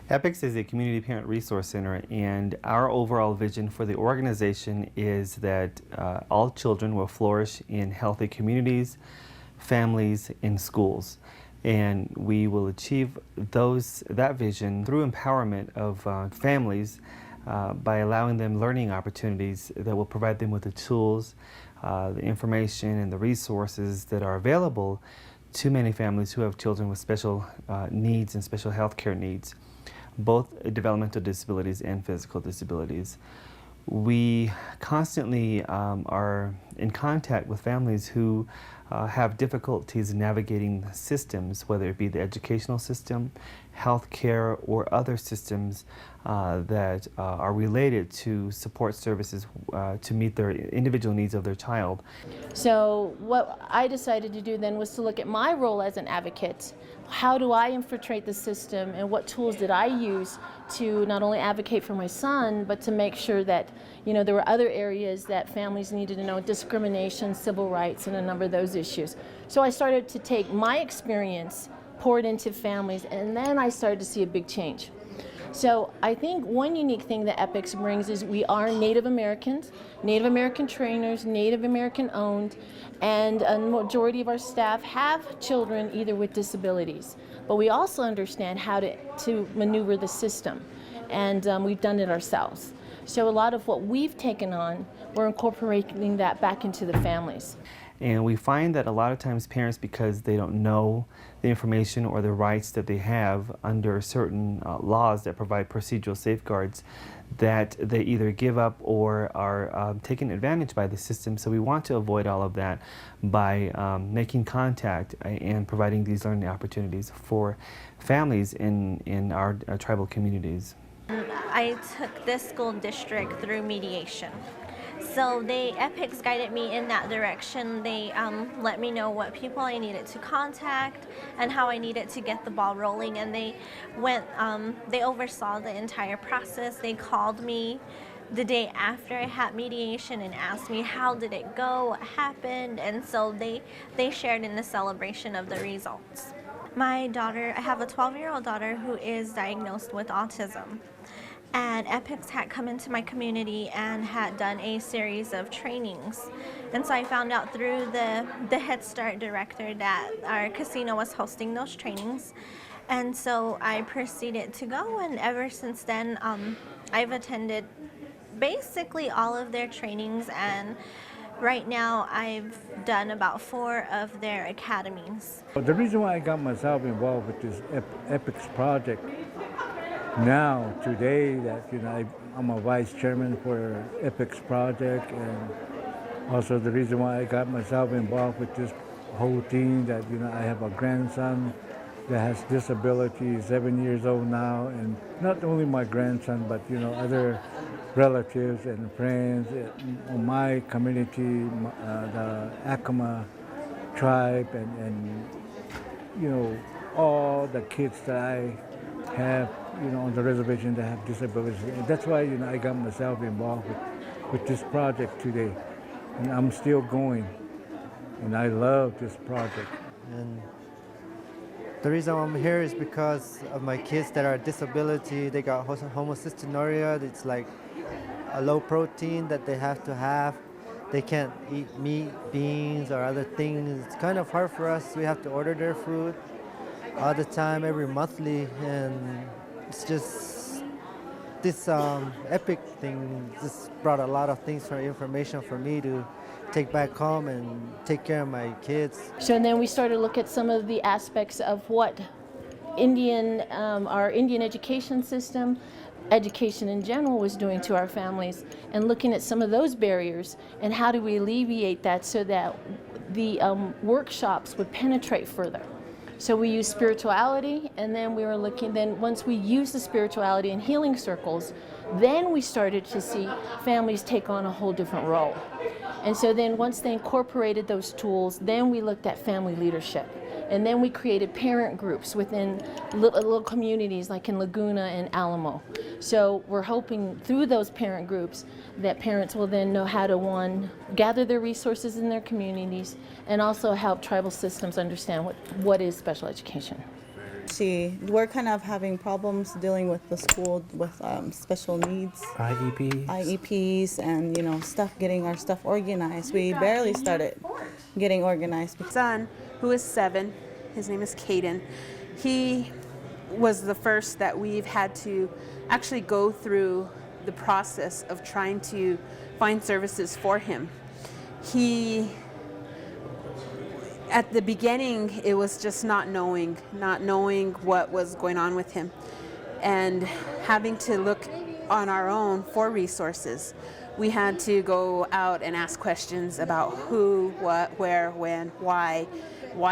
EPICS is a community parent resource center, and our overall vision for the organization is that all children will flourish in healthy communities, families, and schools. And we will achieve that vision through empowerment of families by allowing them learning opportunities that will provide them with the tools, the information, and the resources that are available to many families who have children with special needs and special health care needs, both developmental disabilities and physical disabilities. We constantly are in contact with families who have difficulties navigating systems, whether it be the educational system, healthcare, or other systems that are related to support services to meet their individual needs of their child. So what I decided to do then was to look at my role as an advocate. How do I infiltrate the system, and what tools did I use to not only advocate for my son, but to make sure that, you know, there were other areas that families needed to know: discrimination, civil rights, and a number of those issues. So I started to take my experience, pour it into families, and then I started to see a big change. So I think one unique thing that EPICS brings is we are Native Americans, Native American trainers, Native American owned, and a majority of our staff have children either with disabilities. But we also understand how to maneuver the system, and we've done it ourselves. So a lot of what we've taken on, we're incorporating that back into the families. And we find that a lot of times parents, because they don't know the information or the rights that they have under certain laws that provide procedural safeguards, that they either give up or are taken advantage by the system. So we want to avoid all of that by making contact and providing these learning opportunities for families in our tribal communities. I took this school district through mediation. So EPICS guided me in that direction. They let me know what people I needed to contact and how I needed to get the ball rolling. And they oversaw the entire process. They called me the day after I had mediation and asked me how did it go, what happened, and so they shared in the celebration of the results. My daughter, I have a 12-year-old daughter who is diagnosed with autism. And EPICS had come into my community and had done a series of trainings. And so I found out through the Head Start director that our casino was hosting those trainings. And so I proceeded to go, and ever since then I've attended basically all of their trainings, and right now I've done about 4 of their academies. The reason why I got myself involved with this EPICS project now, today, that I'm a vice chairman for EPICS project, and also the reason why I got myself involved with this whole thing, that I have a grandson that has disability, 7 years old now, and not only my grandson, but other relatives and friends in my community, the Acoma tribe, and all the kids that I have on the reservation that have disabilities. And that's why I got myself involved with this project today, and I'm still going, and I love this project. And the reason I'm here is because of my kids that are disability. They got homocystinuria. It's like a low protein that they have to have. They can't eat meat, beans, or other things. It's kind of hard for us. We have to order their food all the time, every monthly, and it's just this EPIC thing just brought a lot of things for information for me to take back home and take care of my kids. So then we started to look at some of the aspects of what our Indian education system, education in general, was doing to our families, and looking at some of those barriers and how do we alleviate that so that the workshops would penetrate further. So we used spirituality, and then we were looking, then once we used the spirituality in healing circles, then we started to see families take on a whole different role. And so then once they incorporated those tools, then we looked at family leadership. And then we created parent groups within little communities like in Laguna and Alamo. So we're hoping through those parent groups that parents will then know how to, one, gather their resources in their communities, and also help tribal systems understand what is special education. we're kind of having problems dealing with the school with special needs. IEPs and, you know, getting our stuff organized. We barely started getting organized. Son, who is 7, his name is Caden, he was the first that we've had to actually go through the process of trying to find services for him. At the beginning, it was just not knowing what was going on with him and having to look on our own for resources. We had to go out and ask questions about who, what, where, when, why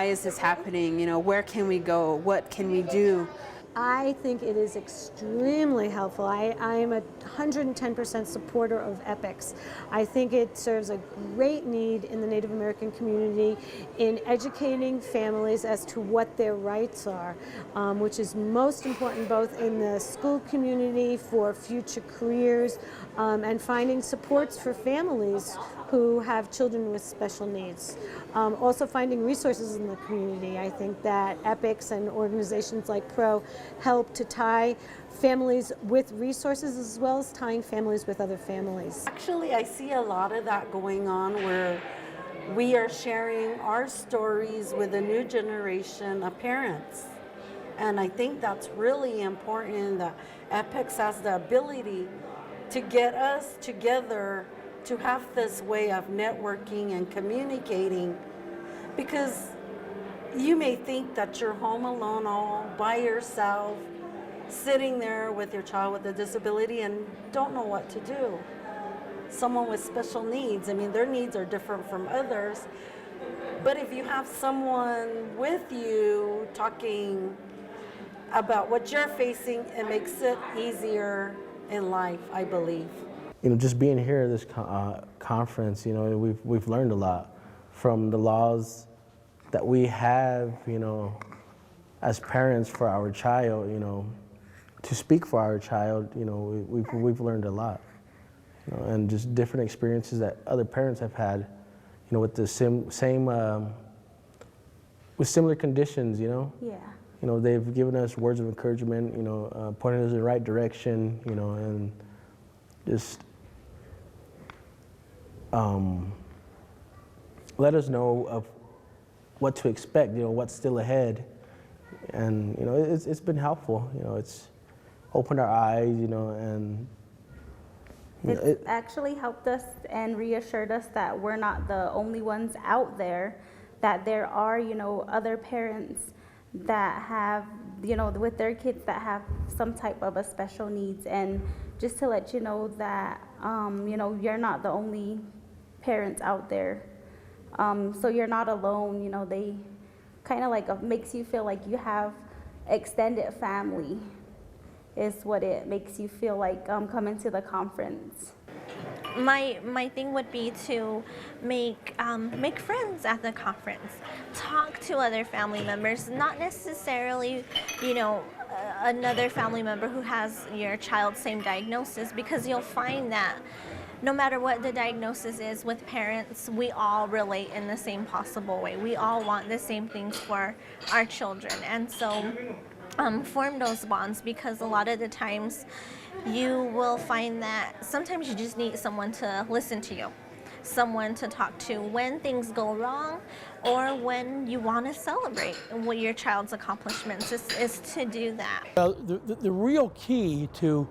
is this happening, you know, where can we go, what can we do? I think it is extremely helpful. I am a 110% supporter of EPICS. I think it serves a great need in the Native American community in educating families as to what their rights are, which is most important both in the school community for future careers and finding supports for families who have children with special needs. Also finding resources in the community. I think that EPICS and organizations like PRO help to tie families with resources as well as tying families with other families. Actually, I see a lot of that going on where we are sharing our stories with a new generation of parents. And I think that's really important that EPICS has the ability to get us together to have this way of networking and communicating, because you may think that you're home alone all by yourself, sitting there with your child with a disability and don't know what to do. Someone with special needs, I mean, their needs are different from others, but if you have someone with you talking about what you're facing, it makes it easier in life, I believe. You know, just being here at this conference, you know, we've learned a lot from the laws that we have, you know, as parents for our child, you know, to speak for our child, you know, we've learned a lot, you know, and just different experiences that other parents have had, you know, with the with similar conditions, you know. Yeah. You know, they've given us words of encouragement, you know, pointing us in the right direction, you know, and just let us know of what to expect, you know, what's still ahead. And, you know, it's been helpful, you know, it's opened our eyes, you know, and it's actually helped us and reassured us that we're not the only ones out there, that there are, you know, other parents that have, you know, with their kids that have some type of a special needs. And just to let you know that, you know, you're not the only parents out there. So you're not alone, you know, they kind of like makes you feel like you have extended family is what it makes you feel like coming to the conference. My thing would be to make friends at the conference, talk to other family members, not necessarily, you know, another family member who has your child's same diagnosis, because you'll find that no matter what the diagnosis is with parents, we all relate in the same possible way. We all want the same things for our children, and so form those bonds, because a lot of the times you will find that sometimes you just need someone to listen to you, someone to talk to when things go wrong, or when you want to celebrate what your child's accomplishments is to do that. Well, the real key to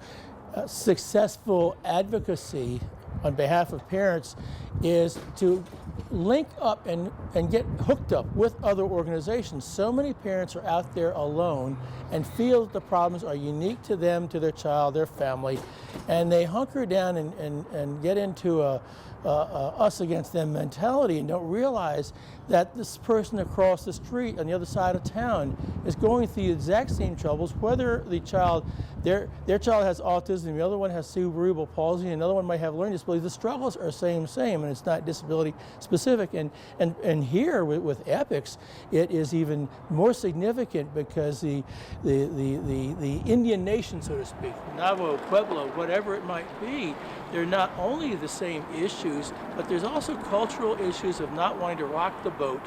successful advocacy on behalf of parents is to link up and get hooked up with other organizations. So many parents are out there alone and feel that the problems are unique to them, to their child, their family, and they hunker down and get into a us against them mentality and don't realize that this person across the street on the other side of town is going through the exact same troubles, whether the child, their child has autism, the other one has cerebral palsy, and another one might have learning disabilities. The struggles are same, and it's not disability specific. And here with EPICS, it is even more significant because the Indian nation, so to speak, Navajo, Pueblo, whatever it might be, they're not only the same issues, but there's also cultural issues of not wanting to rock the boat.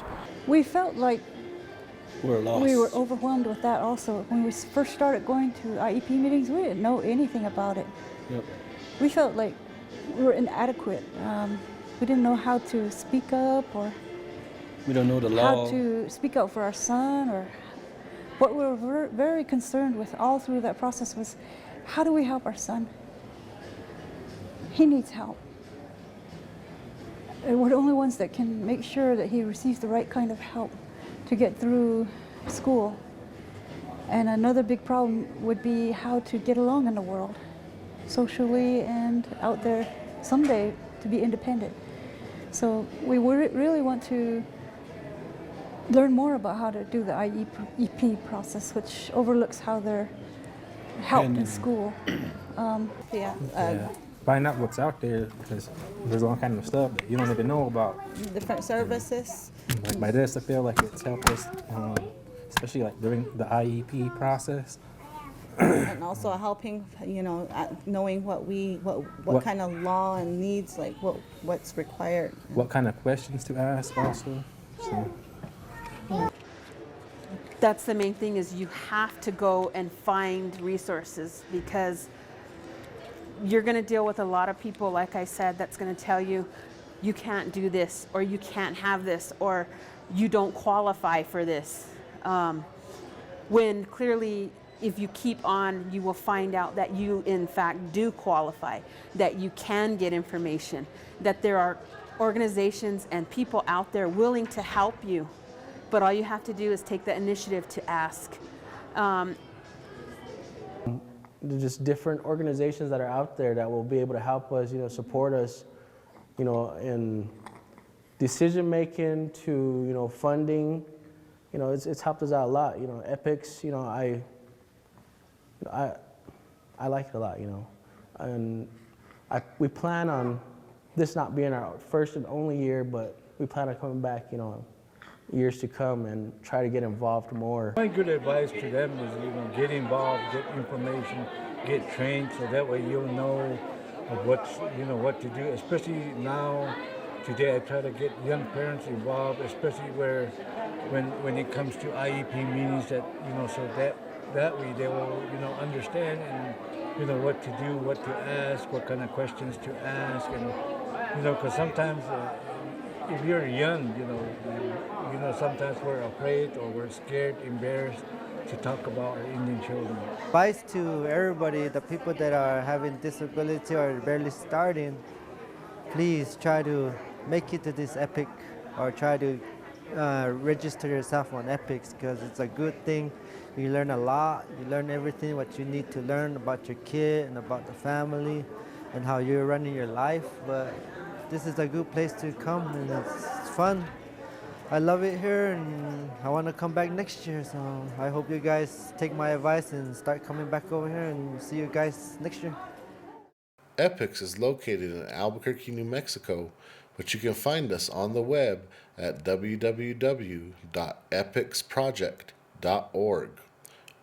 We felt like We're lost. We were overwhelmed with that also. When we first started going to IEP meetings, we didn't know anything about it. Yep. We felt like we were inadequate. We didn't know how to speak up or We don't know the law. how to speak out for our son, or what we were very concerned with all through that process was, how do we help our son? He needs help. And we're the only ones that can make sure that he receives the right kind of help to get through school. And another big problem would be how to get along in the world, socially and out there someday to be independent. So we really want to learn more about how to do the IEP process, which overlooks how they're helped in school. Find out what's out there, because there's all kind of stuff that you don't even know about. Different services. Like by this, I feel like it's helped us, especially like during the IEP process. And also helping, knowing what kind of law and needs, like what's required. What kind of questions to ask also. So. That's the main thing, is you have to go and find resources, because you're going to deal with a lot of people, like I said, that's going to tell you, you can't do this, or you can't have this, or you don't qualify for this. When clearly, if you keep on, you will find out that you in fact do qualify, that you can get information, that there are organizations and people out there willing to help you. But all you have to do is take the initiative to ask. There's just different organizations that are out there that will be able to help us, support us, in decision making to, funding. It's helped us out a lot. EPICS, I like it a lot, and we plan on this not being our first and only year, but we plan on coming back, years to come and try to get involved more. My good advice to them is, get involved, get information, get trained, so that way you'll know of what to do. Especially now, today, I try to get young parents involved, especially when it comes to IEP meetings, that so that way they will understand and what to do, what to ask, what kind of questions to ask, and because sometimes. If you're young, sometimes we're afraid or we're scared, embarrassed to talk about our Indian children. Advice to everybody, the people that are having disability or barely starting, please try to make it to this EPIC, or try to register yourself on EPICS, because it's a good thing. You learn a lot. You learn everything what you need to learn about your kid and about the family and how you're running your life. But this is a good place to come, and it's fun. I love it here, and I want to come back next year, so I hope you guys take my advice and start coming back over here, and see you guys next year. EPICS is located in Albuquerque, New Mexico, but you can find us on the web at www.epicsproject.org,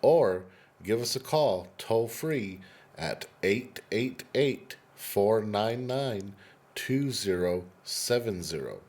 or give us a call toll-free at 888-499-2070.